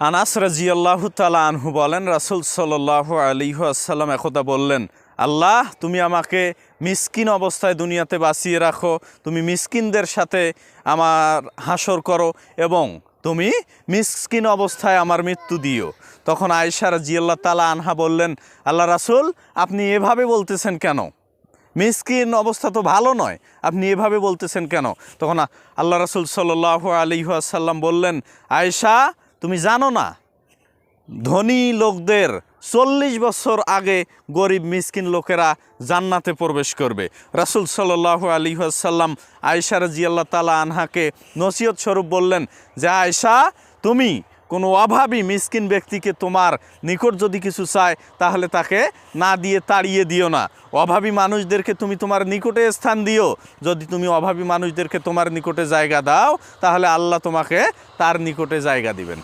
আনাস রাজিয়াল্লাহু তাআলা আনহু বলেন, রাসূল সাল্লাল্লাহু আলাইহি ওয়াসাল্লাম একদা বললেন, আল্লাহ তুমি আমাকে মিসকিন অবস্থায় দুনিয়াতে বাঁচিয়ে রাখো, তুমি মিসকিনদের সাথে আমার হাসর করো এবং তুমি মিসকিন অবস্থায় আমার মৃত্যু দিও। তখন আয়েশা রাজিয়াল্লাহু তাআলা আনহা বললেন, আল্লাহ রাসূল আপনি এভাবে বলতেছেন কেন? মিসকিন অবস্থা তো ভালো নয়, আপনি এভাবে বলতেছেন কেন? তখন আল্লাহ রাসূল সাল্লাল্লাহু আলাইহি ওয়াসাল্লাম বললেন, আয়েশা তুমি জানো না, ধনী লোকদের 40 বছর আগে গরিব মিসকিন লোকেরা জান্নাতে প্রবেশ করবে। রাসূল সাল্লাল্লাহু আলাইহি ওয়াসাল্লাম আয়েশা রাদিয়াল্লাহু তাআলা আনহাকে নসিহত স্বরূপ বললেন যে, আয়েশা তুমি কোনো অভাবী মিসকিন ব্যক্তিকে তোমার নিকট যদি কিছু চায় তাহলে তাকে না দিয়ে তাড়িয়ে দিও না। অভাবী মানুষদেরকে তুমি তোমার নিকটে স্থান দিও। যদি তুমি অভাবী মানুষদেরকে তোমার নিকটে জায়গা দাও তাহলে আল্লাহ তোমাকে তার নিকটে জায়গা দিবেন।